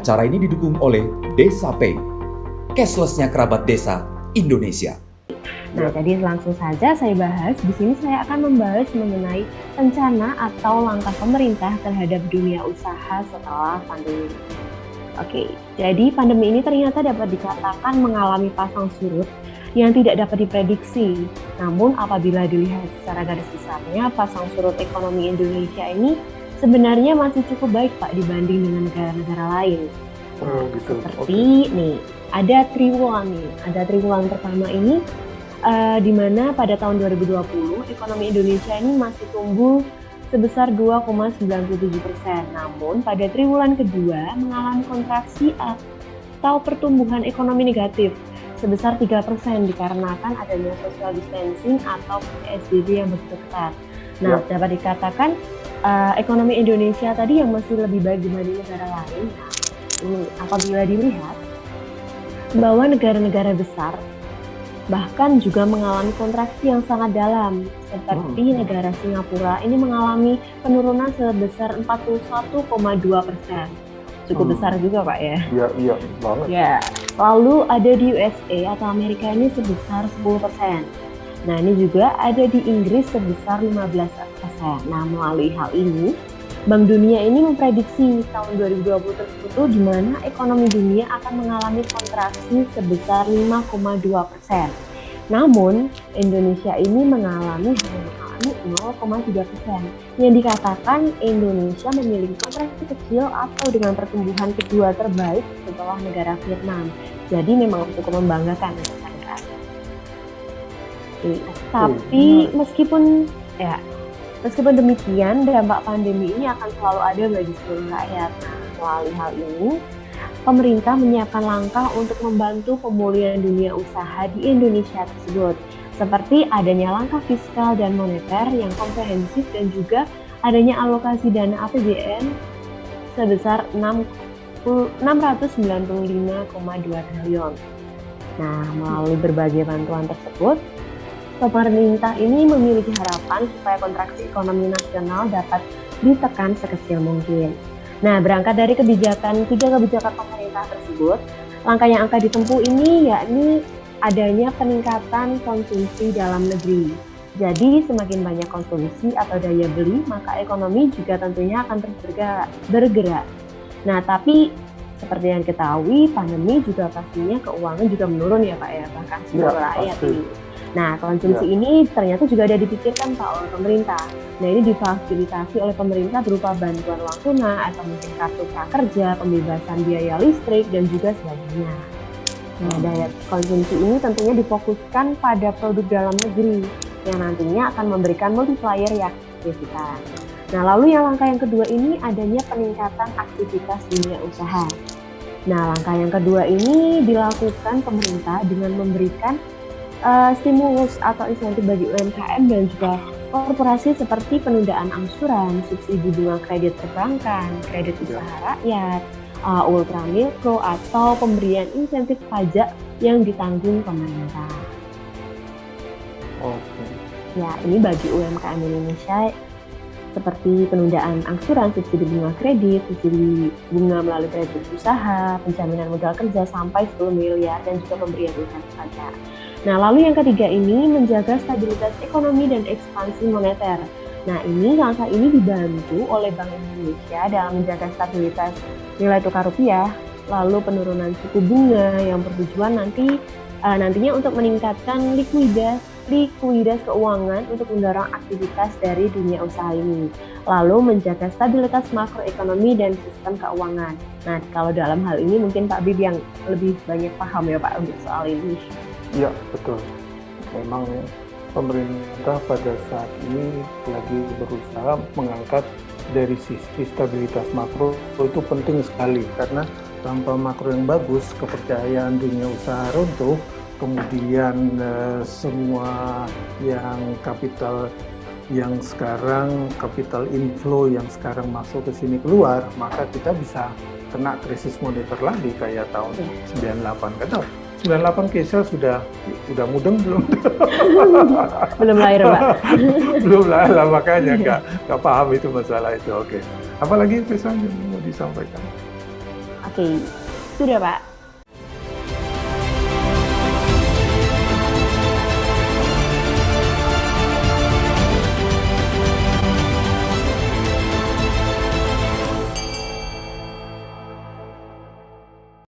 Acara ini didukung oleh Desa Pay, cashless-nya kerabat desa Indonesia. Nah, jadi langsung saja saya bahas. Di sini saya akan membahas mengenai rencana atau langkah pemerintah terhadap dunia usaha setelah pandemi. Oke, jadi pandemi ini ternyata dapat dikatakan mengalami pasang surut yang tidak dapat diprediksi. Namun apabila dilihat secara garis besarnya, pasang surut ekonomi Indonesia ini sebenarnya masih cukup baik Pak dibanding dengan negara-negara lain. Gitu. Seperti nih, ada triwulan pertama ini di mana pada tahun 2020 ekonomi Indonesia ini masih tumbuh sebesar 2,97%. Namun pada triwulan kedua mengalami kontraksi atau pertumbuhan ekonomi negatif sebesar 3% dikarenakan adanya social distancing atau PSBB yang begitu ketat. Nah, dapat dikatakan ekonomi Indonesia tadi yang masih lebih baik dibanding negara lain. Nah, ini apabila dilihat bahwa negara-negara besar bahkan juga mengalami kontraksi yang sangat dalam, seperti negara Singapura ini mengalami penurunan sebesar 41,2%. Cukup besar juga Pak ya. Iya banget. Ya. Lalu ada di USA atau Amerika ini sebesar 10%. Nah, ini juga ada di Inggris sebesar 15%. Nah, melalui hal ini, Bank Dunia ini memprediksi tahun 2020 tersebut di mana ekonomi dunia akan mengalami kontraksi sebesar 5,2%. Namun, Indonesia ini mengalami 0,3%. Yang dikatakan Indonesia memiliki kontraksi kecil atau dengan pertumbuhan kedua terbaik setelah negara Vietnam. Jadi memang cukup membanggakan. Tapi meskipun demikian, dampak pandemi ini akan selalu ada bagi seluruh rakyat. Nah, melalui hal ini, pemerintah menyiapkan langkah untuk membantu pemulihan dunia usaha di Indonesia tersebut, seperti adanya langkah fiskal dan moneter yang komprehensif dan juga adanya alokasi dana APBN sebesar 695,2 triliun. Nah, melalui berbagai bantuan tersebut, pemerintah ini memiliki harapan supaya kontraksi ekonomi nasional dapat ditekan sekecil mungkin. Nah, berangkat dari tiga kebijakan pemerintah tersebut, langkah yang akan ditempuh ini yakni adanya peningkatan konsumsi dalam negeri. Jadi, semakin banyak konsumsi atau daya beli, maka ekonomi juga tentunya akan terus bergerak. Nah, tapi seperti yang kita ketahui, pandemi juga pastinya keuangan juga menurun ya Pak ya, bahkan seluruh rakyat ini. Nah, konsumsi ini ternyata juga ada dipikirkan Pak oleh pemerintah. Nah, ini difasilitasi oleh pemerintah berupa bantuan uang tunai atau mungkin kartu prakerja, pembebasan biaya listrik, dan juga sebagainya. Nah, daya konsumsi ini tentunya difokuskan pada produk dalam negeri yang nantinya akan memberikan multiplier ya aktivitas. Nah, lalu yang langkah yang kedua ini adanya peningkatan aktivitas dunia usaha. Nah, langkah yang kedua ini dilakukan pemerintah dengan memberikan stimulus atau insentif bagi UMKM dan juga korporasi seperti penundaan angsuran, subsidi bunga kredit perbankan, kredit usaha rakyat, ultra mikro atau pemberian insentif pajak yang ditanggung pemerintah. Oke. Ya, ini bagi UMKM Indonesia seperti penundaan angsuran, subsidi bunga kredit, subsidi bunga melalui kredit usaha, penjaminan modal kerja sampai 10 miliar dan juga pemberian insentif pajak. Nah, lalu yang ketiga ini menjaga stabilitas ekonomi dan ekspansi moneter. Nah, langkah ini dibantu oleh Bank Indonesia dalam menjaga stabilitas nilai tukar rupiah, lalu penurunan suku bunga yang bertujuan nantinya untuk meningkatkan likuiditas keuangan untuk mendorong aktivitas dari dunia usaha ini, lalu menjaga stabilitas makroekonomi dan sistem keuangan. Nah, kalau dalam hal ini mungkin Pak Bib yang lebih banyak paham ya Pak untuk soal ini. Iya, betul. Memang pemerintah pada saat ini lagi berusaha mengangkat dari sisi stabilitas makro itu penting sekali karena tanpa makro yang bagus, kepercayaan dunia usaha runtuh, kemudian semua yang kapital inflow yang sekarang masuk ke sini keluar, maka kita bisa kena krisis moneter lagi kayak tahun 98 kan. 98 Kesel sudah mudeng belum? Belum lahir Pak. Belum lah, makanya nggak paham itu masalah itu. Oke. Apalagi pesan yang mau disampaikan? Oke, sudah Pak.